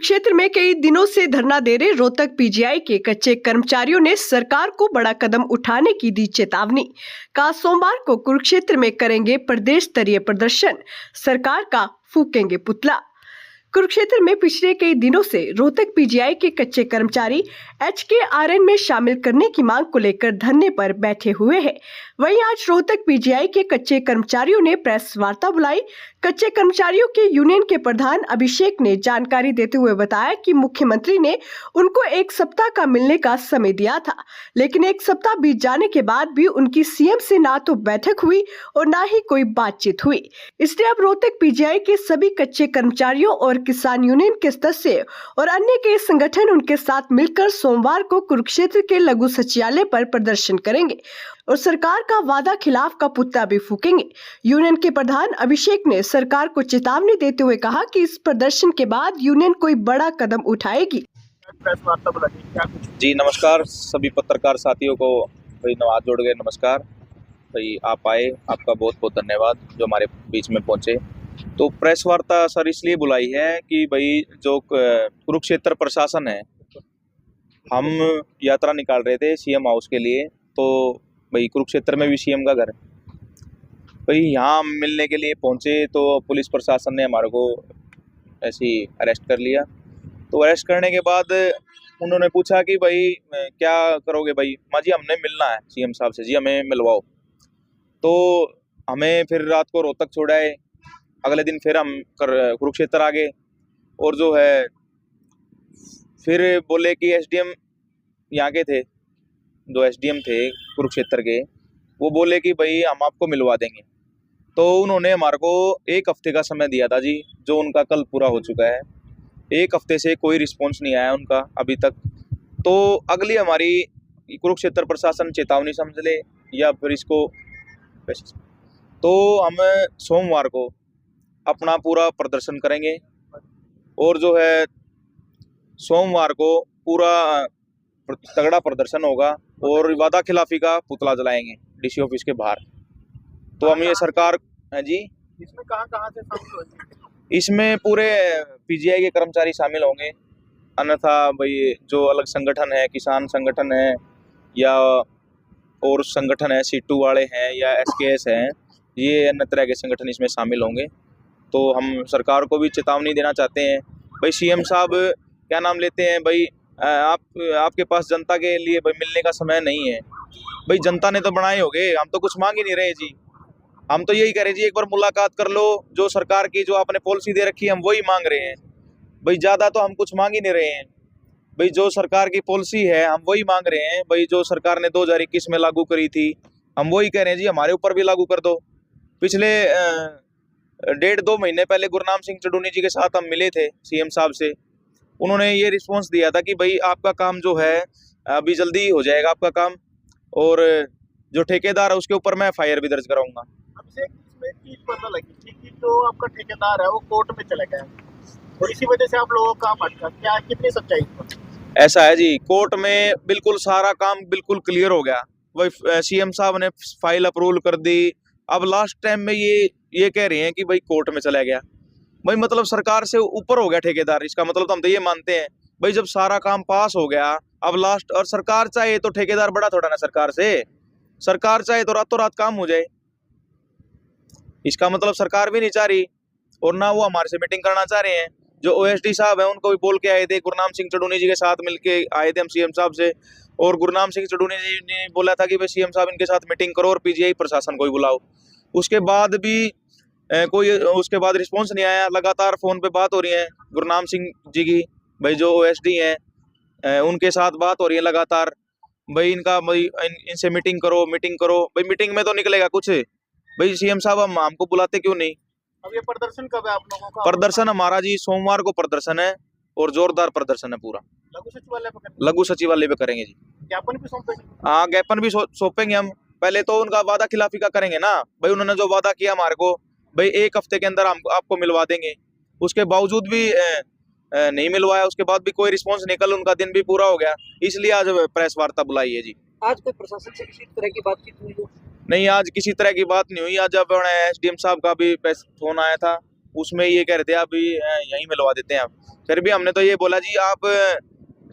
कुरुक्षेत्र में कई दिनों से धरना दे रहे रोहतक पीजीआई के कच्चे कर्मचारियों ने सरकार को बड़ा कदम उठाने की दी चेतावनी। कहा सोमवार को कुरुक्षेत्र में करेंगे प्रदेश स्तरीय प्रदर्शन, सरकार का फूकेंगे पुतला। कुरुक्षेत्र में पिछले कई दिनों से रोहतक पीजीआई के कच्चे कर्मचारी HKRN में शामिल करने की मांग को लेकर धरने पर बैठे हुए हैं। वहीं आज रोहतक पीजीआई के कच्चे कर्मचारियों ने प्रेस वार्ता बुलाई। कच्चे कर्मचारियों के यूनियन के प्रधान अभिषेक ने जानकारी देते हुए बताया कि मुख्यमंत्री ने उनको 1 सप्ताह का मिलने का समय दिया था, लेकिन 1 सप्ताह बीत जाने के बाद भी उनकी सीएम से ना तो बैठक हुई और ना ही कोई बातचीत हुई। इसलिए अब रोहतक पीजीआई के सभी कच्चे कर्मचारियों और किसान यूनियन के सदस्य और अन्य कई संगठन उनके साथ मिलकर सोमवार को कुरुक्षेत्र के लघु सचिवालय पर प्रदर्शन करेंगे और सरकार का वादा खिलाफ का पुतला भी फूकेंगे। यूनियन के प्रधान अभिषेक ने सरकार को चेतावनी देते हुए कहा कि इस प्रदर्शन के बाद यूनियन कोई बड़ा कदम उठाएगी। जी नमस्कार, सभी पत्रकार साथियों को भाई हाथ जोड़ गए नमस्कार भाई। आप आए, आपका बहुत बहुत धन्यवाद जो हमारे बीच में पहुंचे। तो प्रेस वार्ता सर इसलिए बुलाई है कि भाई जो कुरुक्षेत्र प्रशासन है, हम यात्रा निकाल रहे थे सीएम हाउस के लिए, तो भाई कुरुक्षेत्र में भी सीएम का घर है भाई, यहाँ मिलने के लिए पहुँचे तो पुलिस प्रशासन ने हमारे को ऐसे ही अरेस्ट कर लिया। तो अरेस्ट करने के बाद उन्होंने पूछा कि भाई क्या करोगे भाई। माँ जी हमने मिलना है सीएम साहब से, जी हमें मिलवाओ। तो हमें फिर रात को रोहतक छोड़ाए, अगले दिन फिर हम कुरुक्षेत्र आ गए और जो है फिर बोले कि एसडीएम यहाँ के थे, जो एसडीएम थे कुरुक्षेत्र के, वो बोले कि भाई हम आपको मिलवा देंगे। तो उन्होंने हमारे को 1 हफ्ते का समय दिया था जी, जो उनका कल पूरा हो चुका है। 1 हफ्ते से कोई रिस्पॉन्स नहीं आया उनका अभी तक। तो अगली हमारी कुरुक्षेत्र प्रशासन चेतावनी समझ ले या फिर इसको, तो हम सोमवार को अपना पूरा प्रदर्शन करेंगे और जो है सोमवार को पूरा तगड़ा प्रदर्शन होगा और वादा खिलाफी का पुतला जलाएंगे डीसी ऑफिस के बाहर। तो हम ये सरकार है जी, इसमें कहाँ से शामिल होंगे? इसमें पूरे पीजीआई के कर्मचारी शामिल होंगे, अन्यथा भाई जो अलग संगठन है, किसान संगठन है या और संगठन है, सीटू वाले हैं या एसकेएस हैं, ये अन्य तरह के संगठन इसमें शामिल होंगे। तो हम सरकार को भी चेतावनी देना चाहते हैं भाई, सीएम साहब क्या नाम लेते हैं भाई, आपके पास जनता के लिए भाई मिलने का समय नहीं है भाई। जनता ने तो बनाए होंगे, हम तो कुछ मांग ही नहीं रहे जी। हम तो यही कह रहे जी, एक बार मुलाकात कर लो, जो सरकार की जो आपने पॉलिसी दे रखी है हम वही मांग रहे हैं भाई। ज़्यादा तो हम कुछ मांग ही नहीं रहे हैं भाई, जो सरकार की पॉलिसी है हम वही मांग रहे हैं भाई। जो सरकार ने 2021 में लागू करी थी हम वही कह रहे हैं जी, हमारे ऊपर भी लागू कर दो। पिछले 1.5-2 महीने पहले गुरनाम सिंह चडूनी जी के साथ हम मिले थे सीएम साहब से, उन्होंने ये रिस्पॉन्स दिया था कि भाई आपका काम जो है अभी जल्दी हो जाएगा आपका काम, और जो ठेकेदार है उसके ऊपर मैं FIR भी दर्ज कराऊंगा। अब इसमें चीज पता लगी थी कि जो आपका ठेकेदार है वो कोर्ट में चले गए और इसी वजह से आप लोगों का काम अटका, क्या कितनी सच्चाई? ऐसा है जी, कोर्ट में बिल्कुल सारा काम बिल्कुल क्लियर हो गया, वही सीएम साहब ने फाइल अप्रूवल कर दी। अब लास्ट टाइम में ये कह रहे हैं कि भाई कोर्ट में चला गया भाई, मतलब सरकार से ऊपर हो गया ठेकेदार। इसका मतलब तो हम तो ये मानते हैं भाई, जब सारा काम पास हो गया अब लास्ट, और सरकार चाहे तो ठेकेदार बड़ा थोड़ा ना सरकार से, सरकार चाहे तो रातों रात काम हो जाए। इसका मतलब सरकार भी नहीं चाह रही और ना वो हमारे से मीटिंग करना चाह रहे हैं। जो OSD साहब हैं उनको भी बोल के आए थे, गुरनाम सिंह चडूनी जी के साथ मिलके आए थे हम सीएम साहब से, और गुरनाम सिंह चडूनी जी ने बोला था कि भाई सीएम साहब इनके साथ मीटिंग करो और पीजीआई प्रशासन को ही बुलाओ। उसके बाद भी उसके बाद रिस्पॉन्स नहीं आया। लगातार फोन पे बात हो रही है गुरनाम सिंह जी की, भाई जो OSD हैं उनके साथ बात हो रही है लगातार भाई, इनका भाई इनसे मीटिंग करो भाई। मीटिंग में तो निकलेगा कुछ भाई, सीएम साहब हमको बुलाते क्यों नहीं? अब ये प्रदर्शन कब है आप लोगों का? प्रदर्शन हमारा जी सोमवार को प्रदर्शन है और जोरदार प्रदर्शन है पूरा। लघु सचिवालय पे करेंगे जी। ज्ञापन भी सौंपेंगे? हाँ ज्ञापन भी सौंपेंगे हम। पहले तो उनका वादा खिलाफी का करेंगे ना भाई, उन्होंने जो वादा किया हमारे को भाई 1 हफ्ते के अंदर हम आपको मिलवा देंगे, उसके बावजूद भी नहीं मिलवाया। उसके बाद भी कोई रिस्पॉन्स नहीं, कल उनका दिन भी पूरा हो गया, इसलिए आज प्रेस वार्ता बुलाई है जी। आज कोई प्रशासन से किसी तरह की बातचीत हुई हो? नहीं, आज किसी तरह की बात नहीं हुई। आज जब एसडीएम साहब का भी फोन आया था उसमें ये कह रहे थे आप यहीं मिलवा देते हैं आप। फिर भी हमने तो ये बोला जी आप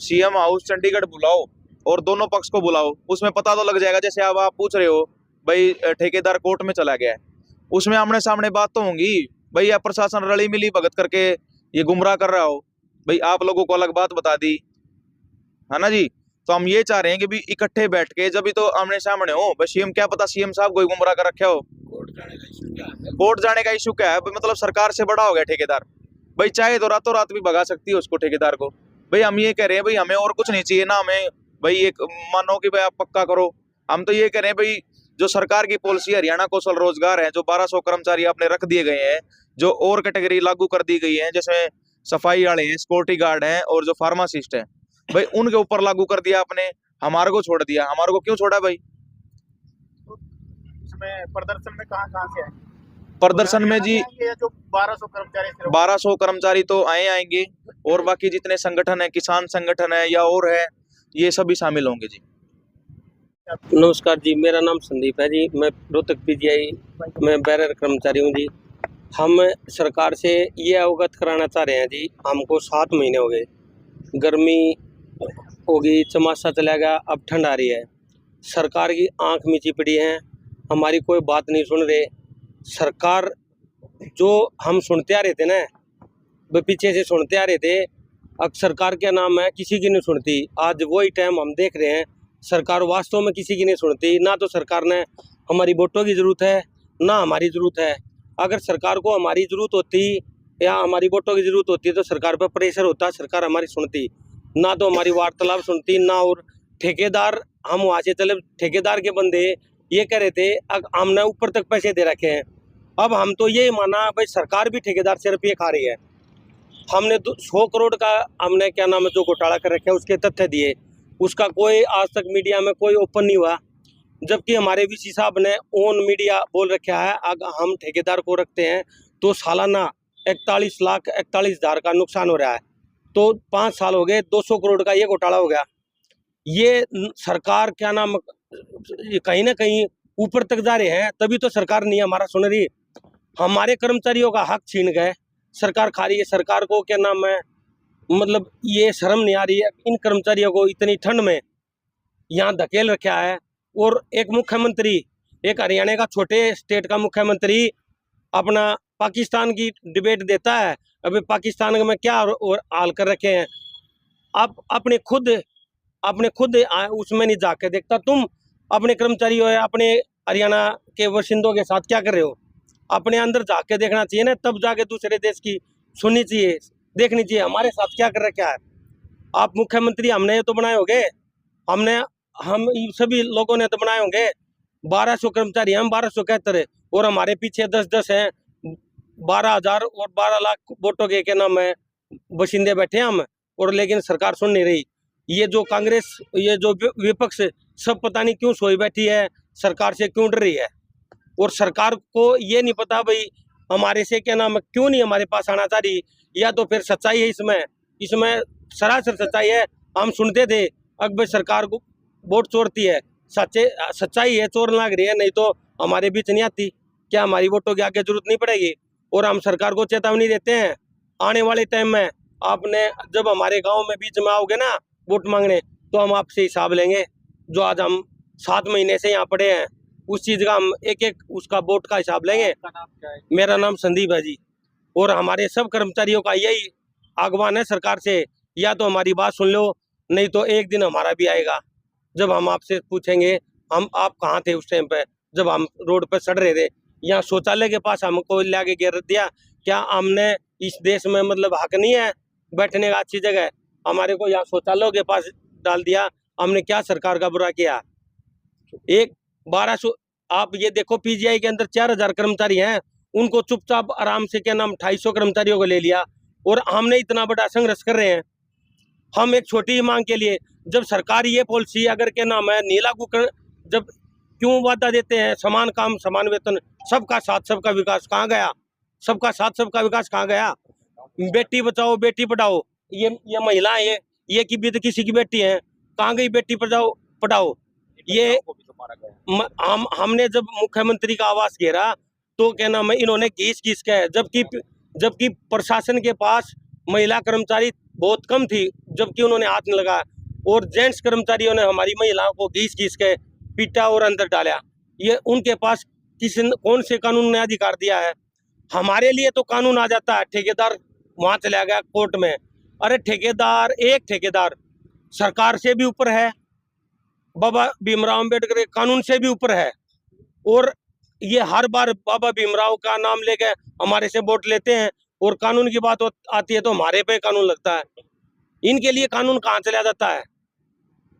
सीएम हाउस चंडीगढ़ बुलाओ और दोनों पक्ष को बुलाओ, उसमें पता तो लग जाएगा। जैसे अब आप पूछ रहे हो भाई ठेकेदार कोर्ट में चला गया है, उसमें आमने सामने बात तो होंगी। भाई यह प्रशासन रली मिली भगत करके ये गुमराह कर रहा हो, भाई आप लोगों को अलग बात बता दी है ना जी। तो हम ये चाह रहे हैं कि भी इकट्ठे बैठ के जब भी तो आमने सामने हो। बस सीएम क्या पता सीएम साहब कोई गुमराह कर रखे हो। कोर्ट जाने का इशू क्या है, मतलब सरकार से बड़ा हो गया ठेकेदार। भाई चाहे तो रातों रात भी भगा सकती है उसको ठेकेदार को। भाई हम ये कह रहे हैं भाई हमें और कुछ नहीं चाहिए ना, हमें भाई एक मानो कि भाई आप पक्का करो। हम तो ये कह रहे हैं भाई जो सरकार की पॉलिसी हरियाणा कौशल रोजगार है, जो 1200 कर्मचारी आपने रख दिए गए हैं, जो और कैटेगरी लागू कर दी गई है, जैसे सफाई वाले हैं, सिक्योरिटी गार्ड हैं और जो फार्मासिस्ट है, भाई उनके ऊपर लागू कर दिया आपने, हमारे को छोड़ दिया। हमारे को क्यों छोड़ा भाई? तो इसमें प्रदर्शन में कहाँ से आए? प्रदर्शन में जी ये जो 1200 कर्मचारी सिर्फ 1200 कर्मचारी तो आएंगे और बाकी जितने संगठन है, किसान संगठन है या और है, ये सभी शामिल होंगे जी। नमस्कार जी, मेरा नाम संदीप है जी। मैं रोहतक पीजीआई में बैरियर कर्मचारी हूँ जी। हम सरकार से ये अवगत कराना चाह रहे हैं जी, हमको 7 महीने हो गए, गर्मी होगी, चमासा चला गया, अब ठंड आ रही है। सरकार की आंख मीची पड़ी है, हमारी कोई बात नहीं सुन रहे। सरकार जो हम सुनते आ रहे थे ना, वो पीछे से सुनते आ रहे थे, अब सरकार क्या नाम है किसी की नहीं सुनती। आज वही टाइम हम देख रहे हैं, सरकार वास्तव में किसी की नहीं सुनती। ना तो सरकार ने हमारी वोटों की ज़रूरत है, ना हमारी ज़रूरत है। अगर सरकार को हमारी ज़रूरत होती या हमारी वोटों की ज़रूरत होती तो सरकार पर प्रेशर होता, सरकार हमारी सुनती। ना तो हमारी वार्तालाप सुनती, ना और ठेकेदार, हम वहाँ से चले, ठेकेदार के बंदे ये कह रहे थे हमने ऊपर तक पैसे दे रखे हैं। अब हम तो ये माना भाई सरकार भी ठेकेदार से रुपये खा रही है। हमने 100 करोड़ का हमने क्या नाम है जो घोटाला कर रखे हैं उसके तथ्य दिए, उसका कोई आज तक मीडिया में कोई ओपन नहीं हुआ। जबकि हमारे वीसी साहब ने ओन मीडिया बोल रखा है अगर हम ठेकेदार को रखते हैं तो सालाना 41,41,000 का नुकसान हो रहा है। तो 5 साल हो गए, 200 करोड़ का ये घोटाला हो गया। ये सरकार क्या नाम कहीं ना कहीं ऊपर तक जा रहे हैं, तभी तो सरकार नहीं हमारा सुन रही। हमारे कर्मचारियों का हक छीन गए, सरकार खा रही है। सरकार को क्या नाम है, मतलब ये शर्म नहीं आ रही है, इन कर्मचारियों को इतनी ठंड में यहाँ धकेल रखा है। और एक मुख्यमंत्री, एक हरियाणा का छोटे स्टेट का मुख्यमंत्री अपना पाकिस्तान की डिबेट देता है। अभी पाकिस्तान में क्या हाल कर रखे हैं, आप अपने खुद उसमें नहीं जाके देखता। तुम अपने कर्मचारियों या अपने हरियाणा के बाशिंदों के साथ क्या कर रहे हो, अपने अंदर जाके देखना चाहिए ना, तब जाके दूसरे देश की सुननी चाहिए, देखनी चाहिए हमारे साथ क्या कर रखा है। आप मुख्यमंत्री हमने तो बनाए होंगे, हम सभी लोगों ने तो बनाए होंगे। 1200 कर्मचारी, हम 1271 है और हमारे पीछे 10-10 हैं, 12,000 और 12 लाख वोटों के क्या नाम है बशिंदे बैठे हैं हम, और लेकिन सरकार सुन नहीं रही। ये जो कांग्रेस, ये जो विपक्ष सब पता नहीं क्यों सोई बैठी है, सरकार से क्यों डर रही है। और सरकार को ये नहीं पता भाई हमारे से क्या नाम है क्यों नहीं हमारे पास आना चाह रही, या तो फिर सच्चाई है इसमें सरासर सच्चाई है। हम सुनते थे अकबर सरकार को वोट चोरती है, सच्चाई है चोर लग रही है, नहीं तो हमारे बीच नहीं आती। क्या हमारी वोटों की आगे जरूरत नहीं पड़ेगी? और हम सरकार को चेतावनी देते हैं, आने वाले टाइम में आपने जब हमारे गांव में बीच में आओगे ना वोट मांगने, तो हम आपसे हिसाब लेंगे। जो आज हम 7 महीने से यहाँ पड़े हैं, उस चीज़ का हम एक उसका वोट का हिसाब लेंगे। मेरा नाम संदीप है जी, और हमारे सब कर्मचारियों का यही आह्वान है सरकार से, या तो हमारी बात सुन लो, नहीं तो एक दिन हमारा भी आएगा जब हम आपसे पूछेंगे आप कहाँ थे उस टाइम पे, जब हम रोड पर सड़ रहे थे। यहाँ शौचालय के पास हमको लाके घेर दिया। क्या हमने इस देश में मतलब हक नहीं है बैठने का अच्छी जगह? हमारे को यहाँ शौचालयों के पास डाल दिया। हमने क्या सरकार का बुरा किया? 1200 आप ये देखो, पीजीआई के अंदर 4,000 कर्मचारी हैं, उनको चुपचाप आराम से क्या नाम 250 कर्मचारियों को ले लिया, और हमने इतना बड़ा संघर्ष कर रहे हैं हम एक छोटी मांग के लिए। जब सरकार ये पॉलिसी अगर क्या नाम है नहीं लागू कर, जब क्यों वादा देते हैं समान काम समान वेतन, सबका साथ सबका विकास कहाँ गया? सबका साथ सबका विकास कहाँ गया? बेटी बचाओ बेटी पढ़ाओ, ये महिलाएं ये की भी तो किसी की बेटी है, कहाँ गई बेटी पढ़ाओ? ये हमने जब मुख्यमंत्री का आवास घेरा तो क्या नाम है इन्होंने घीस के, जबकि प्रशासन के पास महिला कर्मचारी बहुत कम थी, जबकि उन्होंने हाथ नहीं लगाया और जेंट्स कर्मचारियों ने हमारी महिलाओं को घीस घीस के पीटा और अंदर डाला। ये उनके पास कौन से कानून ने अधिकार दिया है? हमारे लिए तो कानून आ जाता है, ठेकेदार वहां चला गया कोर्ट में। अरे ठेकेदार, एक ठेकेदार सरकार से भी ऊपर है, बाबा भीमराव अंबेडकर के कानून से भी ऊपर है, और ये हर बार बाबा भीमराव का नाम लेके हमारे से वोट लेते हैं और कानून की बात आती है तो हमारे पे कानून लगता है। इनके लिए कानून कहाँ चला जाता है?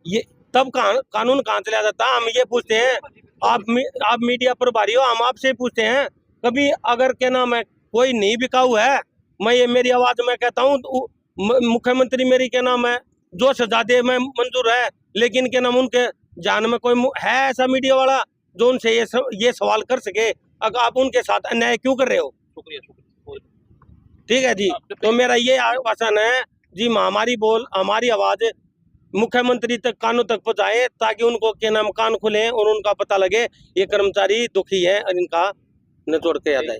ये तब कानून कहाँ चला जाता है? हम ये पूछते हैं, आप मीडिया प्रभारी हो, हम आपसे पूछते हैं, कभी अगर क्या नाम है कोई नहीं बिकाऊ है, मैं ये मेरी आवाज में कहता हूँ, मुख्यमंत्री मेरी क्या नाम है जो सजा दे मैं मंजूर है, लेकिन क्या नाम उनके जान में कोई है ऐसा मीडिया वाला जो उनसे ये सवाल कर सके? अगर आप उनके साथ अन्याय क्यों कर रहे हो? ठीक है जी, तो मेरा ये आश्वासन है जी, हमारी आवाज मुख्यमंत्री तक, कानों तक पहुंचाए, ताकि उनको क्या नाम कान खुले और उनका पता लगे ये कर्मचारी दुखी है और इनका निचोड़ के आता है।